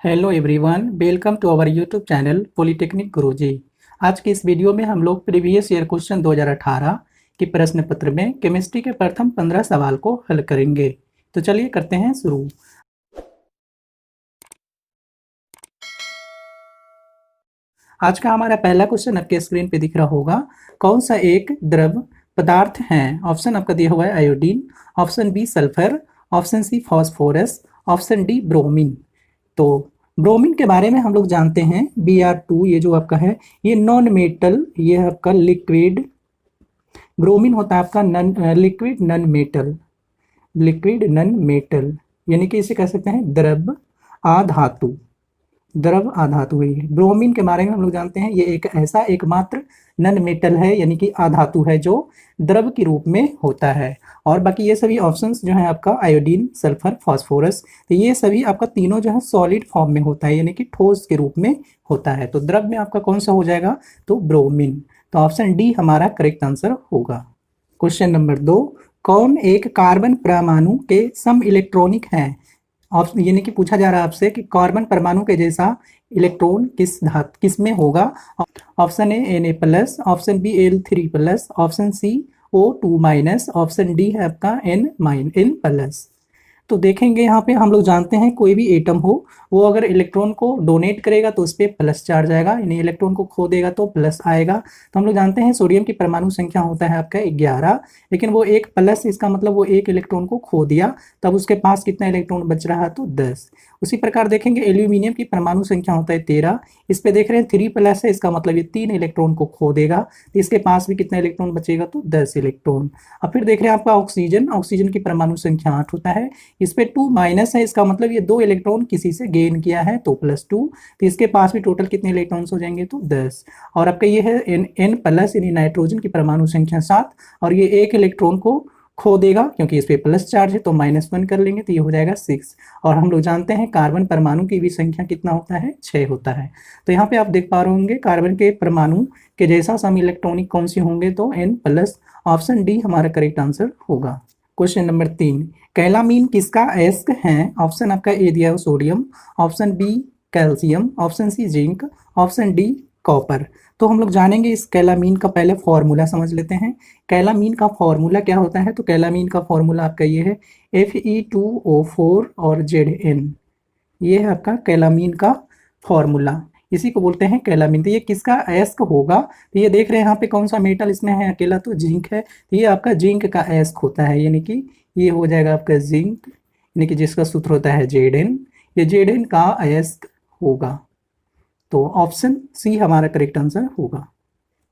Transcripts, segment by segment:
Hello everyone, welcome to our YouTube channel polytechnic Guruji. आज की इस वीडियो में हम लोग प्रीवियस ईयर क्वेश्चन 2018 के प्रश्न पत्र में केमिस्ट्री के प्रथम 15 सवाल को हल करेंगे। तो चलिए करते हैं शुरू। आज का हमारा पहला क्वेश्चन आपके स्क्रीन पे दिख रहा होगा। कौन सा एक द्रव पदार्थ है? ऑप्शन आपका दिया हुआ है iodine, option B sulphur, option C phosphorus, option D bromine. तो ब्रोमीन के बारे में हम लोग जानते हैं Br2, ये जो आपका है ये नॉन मेटल, ये आपका लिक्विड ब्रोमीन होता है आपका लिक्विड नन मेटल, यानी कि इसे कह सकते हैं द्रव अधातु। द्रव अधातु है ब्रोमीन के बारे में हम लोग जानते हैं, ये एक ऐसा एकमात्र नन मेटल है, यानी कि अधातु है जो द्रव के रूप में होता है। और बाकी ये सभी ऑप्शंस जो है आपका आयोडीन, सल्फर, फास्फोरस, तो ये सभी आपका तीनों जो है सॉलिड फॉर्म में होता है, यानी कि ठोस के रूप में होता है। तो द्रव में आपका कौन सा हो जाएगा? तो ब्रोमीन। तो ऑप्शन डी हमारा करेक्ट आंसर होगा। क्वेश्चन नंबर 2, कौन एक कार्बन परमाणु के सम इलेक्ट्रॉनिक है? यानी कि पूछा जा रहा है आपसे कि कार्बन परमाणु के जैसा इलेक्ट्रॉन किस में होगा। Option A Na+, option B Al3+, option C O2-, option D है आपका N+। तो देखेंगे यहाँ पे हम लोग जानते हैं कोई भी एटम हो वो अगर इलेक्ट्रॉन को डोनेट करेगा तो उस पर प्लस चार्ज आएगा, यानी इलेक्ट्रॉन को खो देगा तो प्लस आएगा। तो हम लोग जानते हैं सोडियम की परमाणु संख्या होता है आपका 11, लेकिन वो एक प्लस, इसका मतलब वो एक इलेक्ट्रॉन को खो दिया, तब उसके पास कितना इलेक्ट्रॉन बच रहा? तो 10। उसी प्रकार देखेंगे एल्यूमिनियम की परमाणु संख्या होता है 13, इस पे देख रहे हैं 3+ है, इसका मतलब ये 3 इलेक्ट्रॉन को खो देगा, तो इसके पास भी कितना इलेक्ट्रॉन बचेगा? तो 10 इलेक्ट्रॉन। अब फिर देख रहे हैं आपका ऑक्सीजन की परमाणु संख्या 8 होता है, इस पे 2- है, इसका मतलब ये 2 इलेक्ट्रॉन किसी से गेन किया है तो +2, तो इसके पास भी टोटल कितने इलेक्ट्रॉन्स हो जाएंगे? तो 10। और आपका ये है N+, यानी नाइट्रोजन की परमाणु संख्या 7, और ये एक इलेक्ट्रॉन को खो देगा क्योंकि इस पे प्लस चार्ज है तो -1 कर लेंगे तो ये हो जाएगा 6। और हम लोग जानते हैं कार्बन परमाणु की भी संख्या कितना होता है? 6 होता है। तो यहाँ पे आप देख पा रहे होंगे कार्बन के परमाणु के जैसा सम इलेक्ट्रॉनिक कौन सी होंगे? तो N+। ऑप्शन डी हमारा करेक्ट आंसर होगा। क्वेश्चन नंबर 3, कैलामीन किसका अयस्क है? ऑप्शन आपका ए दिया है sodium, option B calcium, option C zinc, option D copper. तो हम लोग जानेंगे इस कैलामीन का पहले फॉर्मूला समझ लेते हैं। कैलामीन का फॉर्मूला क्या होता है? तो कैलामीन का फॉर्मूला आपका ये है Fe2O4 और Zn, ये है आपका कैलामीन का फॉर्मूला, इसी को बोलते हैं कैलामीन। तो ये किसका अयस्क होगा? तो ये देख रहे हैं यहाँ पे कौन सा मेटल इसमें है अकेला? तो जिंक है, तो ये आपका जिंक का अयस्क होता है, यानी कि ये हो जाएगा आपका जिंक, यानी कि जिसका सूत्र होता है Zn, ये Zn का अयस्क होगा। तो ऑप्शन सी हमारा करेक्ट आंसर होगा।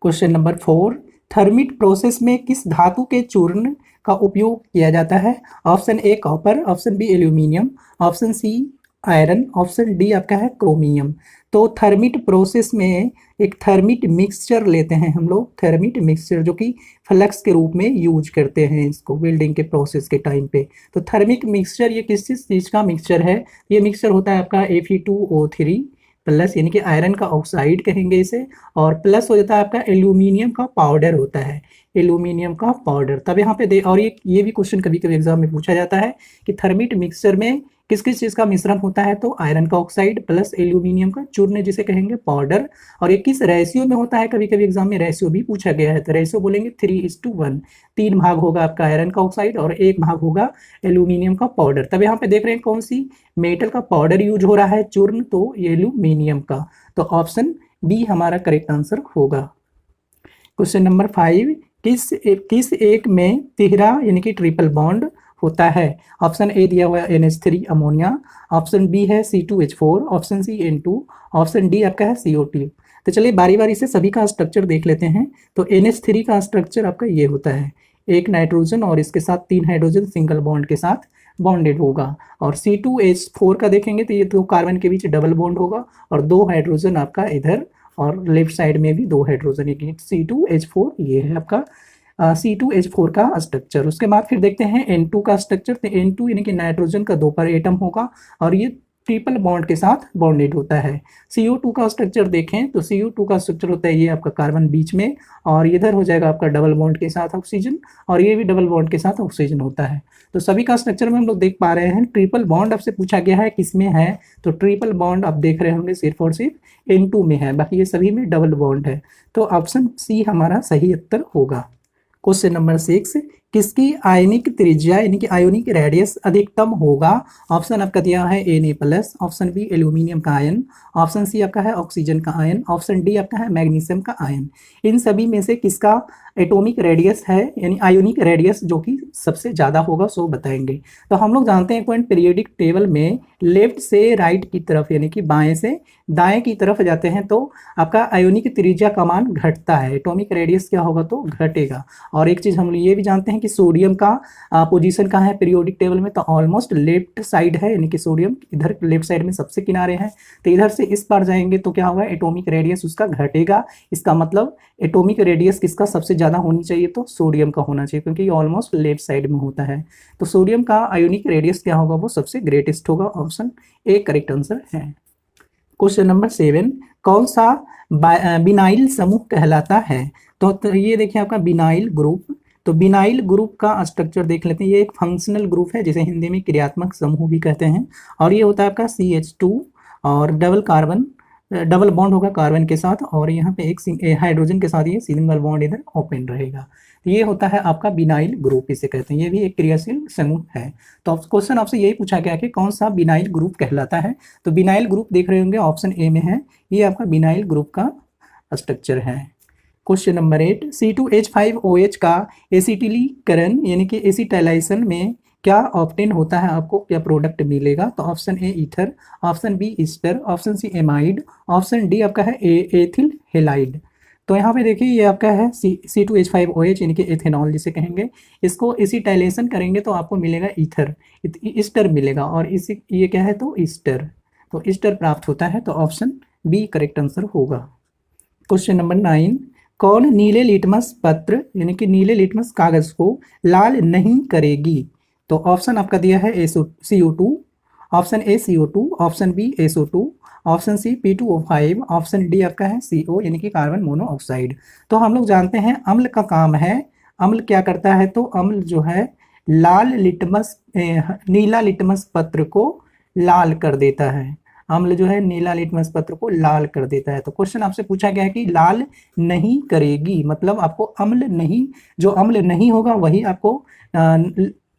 क्वेश्चन नंबर 4, थर्मिट प्रोसेस में किस धातु के चूर्ण का उपयोग किया जाता है? Option A copper, option B aluminium, option C iron, option D आपका है क्रोमियम। तो थर्मिट प्रोसेस में एक थर्मिट मिक्सचर लेते हैं हम लोग, थर्मिट मिक्सचर जो कि फ्लक्स के रूप में यूज करते हैं इसको वेल्डिंग के प्रोसेस के टाइम पे। तो थर्मिक मिक्सचर ये किस चीज़ का मिक्सचर है? ये मिक्सचर होता है आपका Fe2O3+, यानी कि आयरन का ऑक्साइड कहेंगे इसे, और प्लस हो जाता है आपका एल्यूमिनियम का पाउडर होता है, एल्यूमिनियम का पाउडर। तब यहाँ पे और ये भी क्वेश्चन कभी कभी एग्जाम में पूछा जाता है कि थर्मिट मिक्सचर में किस किस चीज़ का मिश्रण होता है? तो आयरन का ऑक्साइड प्लस एल्यूमिनियम का चूर्ण जिसे कहेंगे पाउडर। और ये किस रेशियो में होता है? कभी कभी एग्जाम में रेशियो भी पूछा गया है, तो रेशियो बोलेंगे 3:1, 3 भाग होगा आपका आयरन का ऑक्साइड और 1 भाग होगा एल्यूमिनियम का पाउडर। तब यहाँ पे देख रहे हैं कौन सी मेटल का पाउडर यूज हो रहा है चूर्ण? तो एल्यूमिनियम का। तो ऑप्शन बी हमारा करेक्ट आंसर होगा। क्वेश्चन नंबर 5, किस एक में तिहरा यानी कि ट्रिपल बॉन्ड होता है? ऑप्शन ए दिया हुआ है NH3 अमोनिया, ऑप्शन बी है C2H4, option C N2, option D आपका है CO2। तो चलिए बारी बारी से सभी का स्ट्रक्चर देख लेते हैं। तो NH3 का स्ट्रक्चर आपका ये होता है, एक नाइट्रोजन और इसके साथ 3 हाइड्रोजन सिंगल बॉन्ड के साथ बॉन्डेड होगा। और C2H4 का देखेंगे तो ये 2 कार्बन के बीच डबल बॉन्ड होगा और 2 हाइड्रोजन आपका इधर और लेफ्ट साइड में भी 2 हाइड्रोजन, ये C2H4 ये है आपका C2H4 का स्ट्रक्चर। उसके बाद फिर देखते हैं N2 का स्ट्रक्चर। तो N2 यानी कि नाइट्रोजन का 2 पर एटम होगा और ये ट्रिपल बॉन्ड के साथ बॉन्डेड होता है। CO2 का स्ट्रक्चर देखें तो CO2 का स्ट्रक्चर होता है ये आपका कार्बन बीच में, और इधर हो जाएगा आपका डबल बॉन्ड के साथ ऑक्सीजन, और ये भी डबल बॉन्ड के साथ ऑक्सीजन होता है। तो सभी का स्ट्रक्चर में हम लोग देख पा रहे हैं। ट्रिपल बॉन्ड आपसे पूछा गया है किसमें है, तो ट्रिपल बॉन्ड आप देख रहे होंगे सिर्फ और सिर्फ N2 में है, बाकी ये सभी में डबल बॉन्ड है। तो ऑप्शन सी हमारा सही उत्तर होगा। क्वेश्चन नंबर 6, किसकी आयनिक त्रिज्या यानी कि आयोनिक रेडियस अधिकतम होगा। ऑप्शन आपका दिया है Na+, ऑप्शन बी एल्यूमिनियम का आयन, ऑप्शन सी आपका है ऑक्सीजन का आयन, ऑप्शन डी आपका है मैग्नीशियम का आयन। इन सभी में से किसका एटॉमिक रेडियस है यानी आयोनिक रेडियस जो कि सबसे ज़्यादा होगा सो बताएंगे। तो हम लोग जानते हैं पॉइंट पीरियोडिक टेबल में लेफ्ट से राइट की तरफ यानी कि बाएं से दाएं की तरफ जाते हैं तो आपका आयोनिक त्रिज्या का मान घटता है, एटॉमिक रेडियस क्या होगा तो घटेगा। और एक चीज़ हम लोग ये भी जानते हैं कि सोडियम का पोजीशन कहाँ है पीरियोडिक टेबल में, तो ऑलमोस्ट लेफ्ट साइड है, यानी कि सोडियम इधर लेफ्ट साइड में सबसे किनारे है। तो इधर से इस पार जाएंगे तो क्या होगा, एटॉमिक रेडियस उसका घटेगा। इसका मतलब एटॉमिक रेडियस किसका सबसे ज़्यादा होनी चाहिए, तो सोडियम का होना चाहिए, क्योंकि ये ऑलमोस्ट लेफ्ट साइड में होता है। तो सोडियम का आयोनिक रेडियस क्या होगा, वो सबसे ग्रेटेस्ट होगा। ऑप्शन ए करेक्ट आंसर है। क्वेश्चन नंबर 7, कौन सा बिनाइल समूह कहलाता है। तो ये देखिए आपका बिनाइल ग्रुप। तो बिनाइल ग्रुप का स्ट्रक्चर देख लेते हैं। ये एक फंक्शनल ग्रुप है जिसे हिंदी में क्रियात्मक समूह भी कहते हैं, और ये होता है आपका CH2 और डबल बॉन्ड होगा कार्बन के साथ, और यहाँ पे एक हाइड्रोजन के साथ ये सिंगल बॉन्ड इधर ओपन रहेगा। तो ये होता है आपका बिनाइल ग्रुप, इसे कहते हैं। ये भी एक क्रियाशील समूह है। तो क्वेश्चन आपसे यही पूछा गया कि कौन सा बिनाइल ग्रुप कहलाता है। तो बिनाइल ग्रुप देख रहे होंगे ऑप्शन ए में है, ये आपका बिनाइल ग्रुप का स्ट्रक्चर है। क्वेश्चन नंबर 8, C2H5OH का एसिटिलीकरण यानी कि एसिटाइलेशन में क्या ऑप्टेन होता है, आपको क्या प्रोडक्ट मिलेगा। तो option A ether, option B ester, option C amide, option D आपका है एथिल हेलाइड। तो यहाँ पे देखिए ये आपका है C2H5OH यानी कि एथेनॉल जिसे कहेंगे। इसको एसिटाइलेशन करेंगे तो आपको मिलेगा ईथर, ईस्टर मिलेगा, और इसी ये क्या है तो ईस्टर, तो ईस्टर प्राप्त होता है। तो ऑप्शन बी करेक्ट आंसर होगा। क्वेश्चन नंबर 9, कौन नीले लिटमस पत्र यानी कि नीले लिटमस कागज को लाल नहीं करेगी। तो ऑप्शन आपका दिया है CO2, option A CO2, option B SO2, option C P2O5, option D आपका है CO यानी कि कार्बन मोनोऑक्साइड। तो हम लोग जानते हैं अम्ल का काम है, अम्ल क्या करता है, तो अम्ल जो है नीला लिटमस पत्र को लाल कर देता है। अम्ल जो है नीला लिटमस पत्र को लाल कर देता है। तो क्वेश्चन आपसे पूछा गया है कि लाल नहीं करेगी, मतलब आपको अम्ल नहीं, जो अम्ल नहीं होगा वही आपको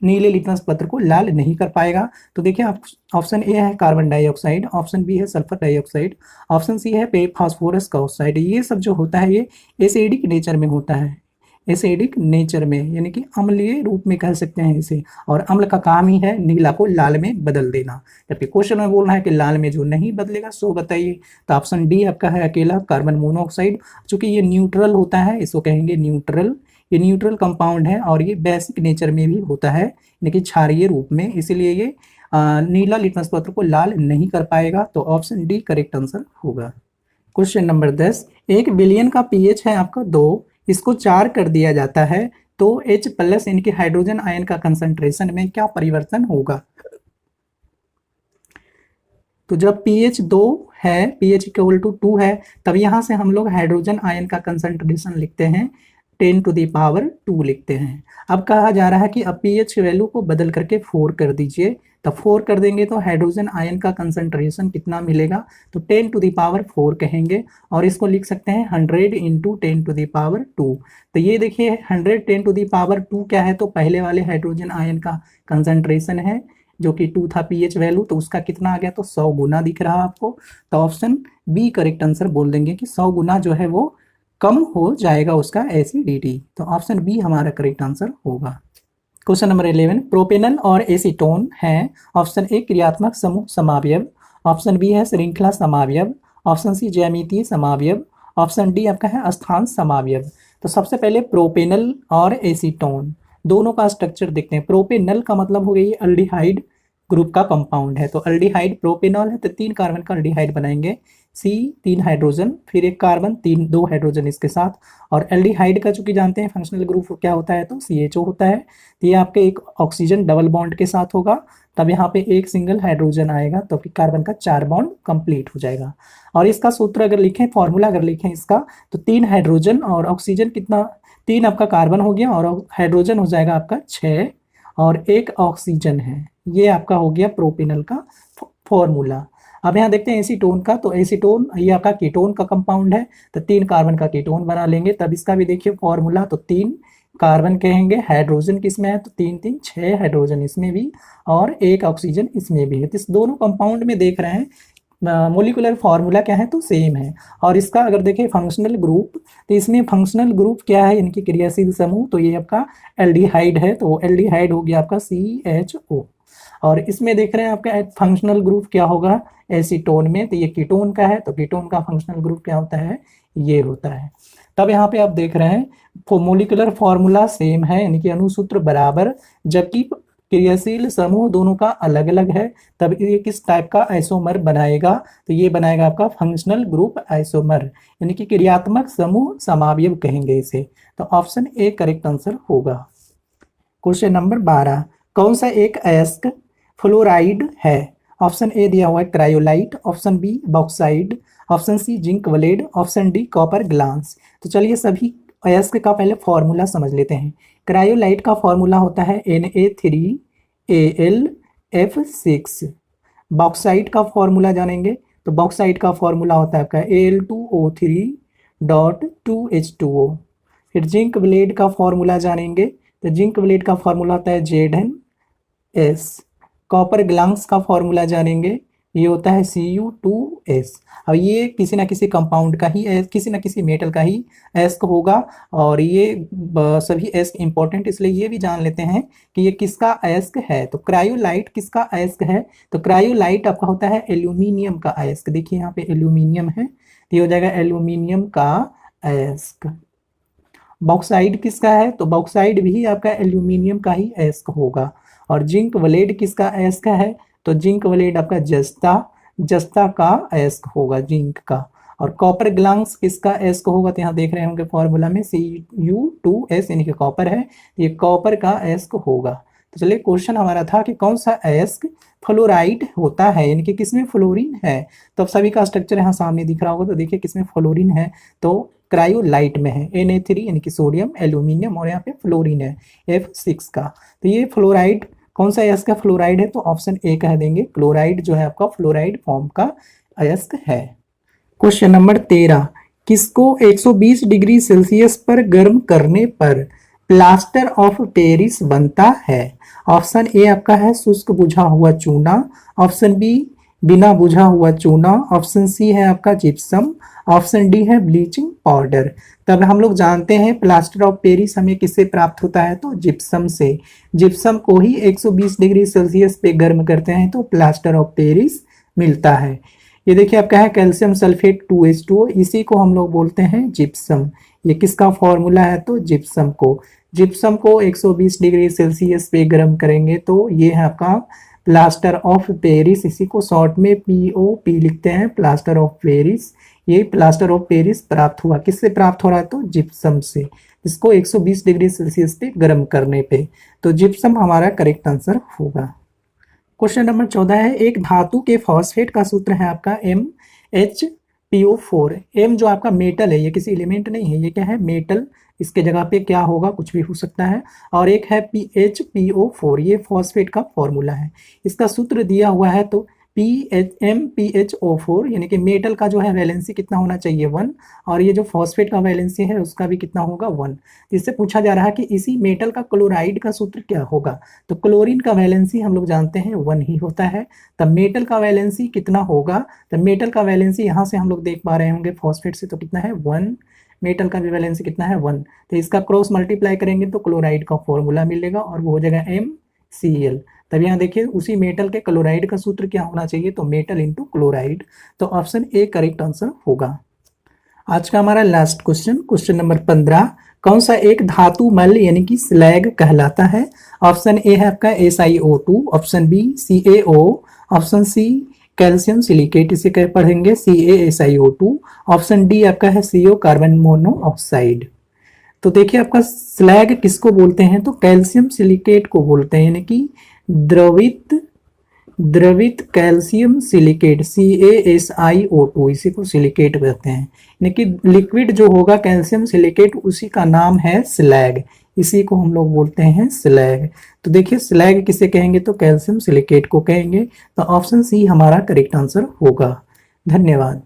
नीले लिटमस पत्र को लाल नहीं कर पाएगा। तो देखिए आप ऑप्शन ए है कार्बन डाइऑक्साइड, ऑप्शन बी है सल्फर डाइऑक्साइड, ऑप्शन सी है फास्फोरस का ऑक्साइड। ये सब जो होता है ये एसिडिक नेचर में होता है, एसिडिक नेचर में यानी कि अम्लीय रूप में कह सकते हैं इसे, और अम्ल का काम ही है नीला को लाल में बदल देना। जबकि क्वेश्चन में बोल रहा है कि लाल में जो नहीं बदलेगा सो बताइए। तो ऑप्शन डी आपका है अकेला कार्बन मोनोऑक्साइड, चूंकि ये न्यूट्रल होता है, इसको कहेंगे न्यूट्रल, ये न्यूट्रल कंपाउंड है और ये बेसिक नेचर में भी होता है यानी कि क्षारीय रूप में, इसलिए ये नीला लिटमस पत्र को लाल नहीं कर पाएगा। तो ऑप्शन डी करेक्ट आंसर होगा। क्वेश्चन नंबर 10, 1 बिलियन का pH है आपका 2, इसको 4 कर दिया जाता है तो H+ यानी कि हाइड्रोजन आयन का कंसंट्रेशन में क्या परिवर्तन होगा। तो जब pH 2 है, pH = 2 है, तब यहाँ से हम लोग हाइड्रोजन आयन का कंसंट्रेशन लिखते हैं 10⁻² लिखते हैं। अब कहा जा रहा है कि अब pH वैल्यू को बदल करके 4 कर दीजिए, तब 4 कर देंगे तो हाइड्रोजन आयन का कंसंट्रेशन कितना मिलेगा, तो 10⁴ कहेंगे, और इसको लिख सकते हैं 100 × 10⁻²। तो ये देखिए 100 10⁻² क्या है, तो पहले वाले हाइड्रोजन आयन का कंसंट्रेशन है जो कि 2 था pH वैल्यू, तो उसका कितना आ गया, तो 100 गुना दिख रहा है आपको। तो ऑप्शन बी करेक्ट आंसर बोल देंगे कि 100 गुना जो है वो कम हो जाएगा उसका एसिडिटी। तो ऑप्शन बी हमारा करेक्ट आंसर होगा। क्वेश्चन नंबर 11, प्रोपेनल और एसीटोन है। ऑप्शन ए क्रियात्मक समूह समावयव, ऑप्शन बी है श्रृंखला समावयव, ऑप्शन सी ज्यामितीय समावयव, ऑप्शन डी आपका है स्थान समावयव। तो सबसे पहले प्रोपेनल और एसीटोन दोनों का स्ट्रक्चर देखते हैं। प्रोपेनल का मतलब हो गया ये अल्डिहाइड ग्रुप का कंपाउंड है, तो अल्डिहाइड प्रोपेनॉल है तो 3 कार्बन का अल्डिहाइड बनाएंगे, C 3 हाइड्रोजन, फिर एक कार्बन 2 हाइड्रोजन इसके साथ, और एल्डिहाइड का चूंकि जानते हैं फंक्शनल ग्रुप क्या होता है तो CHO होता है। तो ये आपके एक ऑक्सीजन डबल बॉन्ड के साथ होगा, तब यहाँ पे एक सिंगल हाइड्रोजन आएगा तो फिर कार्बन का 4 बॉन्ड कंप्लीट हो जाएगा। और इसका सूत्र अगर लिखें, फॉर्मूला अगर लिखें इसका, तो 3 हाइड्रोजन और ऑक्सीजन कितना, 3 आपका कार्बन हो गया और हाइड्रोजन हो जाएगा आपका 6 और 1 ऑक्सीजन है। ये आपका हो गया प्रोपेनल का फॉर्मूला। अब यहाँ देखते हैं एसीटोन का, तो एसीटोन ये आपका कीटोन का कंपाउंड है, तो 3 कार्बन का कीटोन बना लेंगे। तब इसका भी देखिए फॉर्मूला, तो 3 कार्बन कहेंगे, हाइड्रोजन किसमें है, तो 3 3 6 हाइड्रोजन इसमें भी और 1 ऑक्सीजन इसमें भी है। तो इस दोनों कंपाउंड में देख रहे हैं मोलिकुलर फार्मूला क्या है, तो सेम है। और इसका अगर देखें फंक्शनल ग्रुप, तो इसमें फंक्शनल ग्रुप क्या है, इनकी क्रियाशील समूह, तो ये आपका एल्डिहाइड है, तो एल्डिहाइड हो गया आपका CHO। और इसमें देख रहे हैं आपका फंक्शनल ग्रुप क्या होगा एसीटोन में, तो ये कीटोन का है, तो कीटोन का फंक्शनल ग्रुप क्या होता है, ये होता है। तब यहाँ पे आप देख रहे हैं मोलिकुलर फॉर्मूला सेम है, यानी कि अणुसूत्र बराबर, जबकि क्रियाशील समूह दोनों का अलग अलग है। तब ये किस टाइप का आइसोमर बनाएगा, तो ये बनाएगा आपका फंक्शनल ग्रुप आइसोमर, यानी कि क्रियात्मक समूह समावयव कहेंगे इसे। तो ऑप्शन ए करेक्ट आंसर होगा। क्वेश्चन नंबर 12, कौन सा एक अयस्क फ्लोराइड है? ऑप्शन ए दिया हुआ है cryolite, option B bauxite, option C zinc blende, option D copper glance. तो चलिए सभी अयस्क का पहले फॉर्मूला समझ लेते हैं। क्रायोलाइट का फॉर्मूला होता है Na3AlF6। बॉक्साइड का फॉर्मूला जानेंगे, तो बॉक्साइड का फॉर्मूला होता है आपका Al2O3.2H2O। फिर जिंक ब्लेड का फॉर्मूला जानेंगे, तो जिंक ब्लेड का फॉर्मूला होता है ZnS। कॉपर ग्लास का फॉर्मूला जानेंगे, ये होता है Cu2S। अब ये किसी ना किसी कंपाउंड का ही, किसी ना किसी मेटल का ही एस्क होगा, और ये सभी एस्क इंपॉर्टेंट, इसलिए ये भी जान लेते हैं कि ये किसका एस्क है। तो क्रायोलाइट किसका एस्क है, तो क्रायोलाइट आपका होता है एल्यूमिनियम का एस्क। देखिए यहाँ पे एल्यूमिनियम है, तो ये हो जाएगा एल्यूमिनियम का एस्क। बॉक्साइड किसका है, तो बॉक्साइड भी आपका एल्यूमिनियम का ही एस्क होगा। और जिंक वलेड किसका एस्क है, तो जिंक वलेड आपका जस्ता का एस्क होगा, जिंक का। और कॉपर ग्लास किसका एस्क होगा, तो यहाँ देख रहे होंगे फॉर्मूला में Cu2S, यानी कि कॉपर है, ये कॉपर का एस्क होगा। तो चलिए क्वेश्चन हमारा था कि कौन सा एस्क फ्लोराइड होता है, यानी कि किसमें फ्लोरीन है। तो अब सभी का स्ट्रक्चर यहाँ सामने दिख रहा होगा, तो देखिए किसमें फ्लोरीन है, तो क्रायोलाइट में है। Na3 यानी कि सोडियम, एल्यूमिनियम, और यहाँ पे फ्लोरीन है F6 का। तो ये फ्लोराइड कौन सा अयस्क का फ्लोराइड है, तो ऑप्शन ए कह देंगे, क्लोराइड जो है आपका फ्लोराइड फॉर्म का अयस्क है। क्वेश्चन नंबर 13, किसको 120 डिग्री सेल्सियस पर गर्म करने पर प्लास्टर ऑफ पेरिस बनता है? ऑप्शन ए आपका है शुष्क बुझा हुआ चूना, ऑप्शन बी बिना बुझा हुआ चूना, ऑप्शन सी है आपका जिप्सम, ऑप्शन डी है ब्लीचिंग पाउडर। तब हम लोग जानते हैं प्लास्टर ऑफ पेरिस हमें किससे प्राप्त होता है, तो जिप्सम से। जिप्सम को ही 120 डिग्री सेल्सियस पे गर्म करते हैं तो प्लास्टर ऑफ पेरिस मिलता है। ये देखिए आपका है कैल्शियम सल्फेट 2H2O, इसी को हम लोग बोलते हैं जिप्सम। ये किसका फॉर्मूला है, तो जिप्सम को 120 डिग्री सेल्सियस पे गर्म करेंगे तो ये है आपका प्लास्टर ऑफ पेरिस, इसी को शॉर्ट में POP लिखते हैं, प्लास्टर ऑफ पेरिस। ये प्लास्टर ऑफ पेरिस प्राप्त हुआ, किससे प्राप्त हो रहा है, तो जिप्सम से, इसको 120 डिग्री सेल्सियस पे गर्म करने पे। तो जिप्सम हमारा करेक्ट आंसर होगा। क्वेश्चन नंबर 14 है, एक धातु के फॉस्फेट का सूत्र है आपका MHPO4। M जो आपका मेटल है, ये किसी एलिमेंट नहीं है, ये क्या है, मेटल। इसके जगह पे क्या होगा, कुछ भी हो सकता है। और एक है HPO4, ये फॉस्फेट का फॉर्मूला है। इसका सूत्र दिया हुआ है, तो MPHO4, यानी कि मेटल का जो है वैलेंसी कितना होना चाहिए, 1, और ये जो फॉस्फेट का वैलेंसी है उसका भी कितना होगा, 1। इससे पूछा जा रहा है कि इसी मेटल का क्लोराइड का सूत्र क्या होगा, तो क्लोरीन का वैलेंसी हम लोग जानते हैं 1 ही होता है। तब मेटल का वैलेंसी कितना होगा, तो मेटल का वैलेंसी यहाँ से हम लोग देख पा रहे होंगे फॉस्फेट से, तो कितना है 1। मेटल का भी वैलेंसी कितना है 1, तो इसका क्रॉस मल्टीप्लाई करेंगे तो क्लोराइड का फॉर्मूला मिलेगा और वो हो जाएगा MCl। तब यहाँ देखिए उसी मेटल के क्लोराइड का सूत्र क्या होना चाहिए, तो मेटल इंटू क्लोराइड। तो ऑप्शन ए करेक्ट आंसर होगा। आज का हमारा लास्ट क्वेश्चन नंबर 15, कौन सा एक धातु मल यानी कि स्लैग कहलाता है? ऑप्शन ए है आपका SiO2, option B CaO, option C calcium silicate, इसे क्या पढ़ेंगे CaSiO2, ऑप्शन डी आपका है CO कार्बन मोनोऑक्साइड। तो देखिए आपका स्लैग किसको बोलते हैं, तो कैल्शियम सिलिकेट को बोलते हैं, यानी कि द्रवित द्रवित कैल्शियम सिलिकेट CaSiO2, इसी को सिलिकेट कहते हैं, यानी कि लिक्विड जो होगा कैल्शियम सिलिकेट उसी का नाम है स्लैग, इसी को हम लोग बोलते हैं स्लैग। तो देखिए स्लैग किसे कहेंगे, तो कैल्शियम सिलिकेट को कहेंगे। तो ऑप्शन सी हमारा करेक्ट आंसर होगा। धन्यवाद।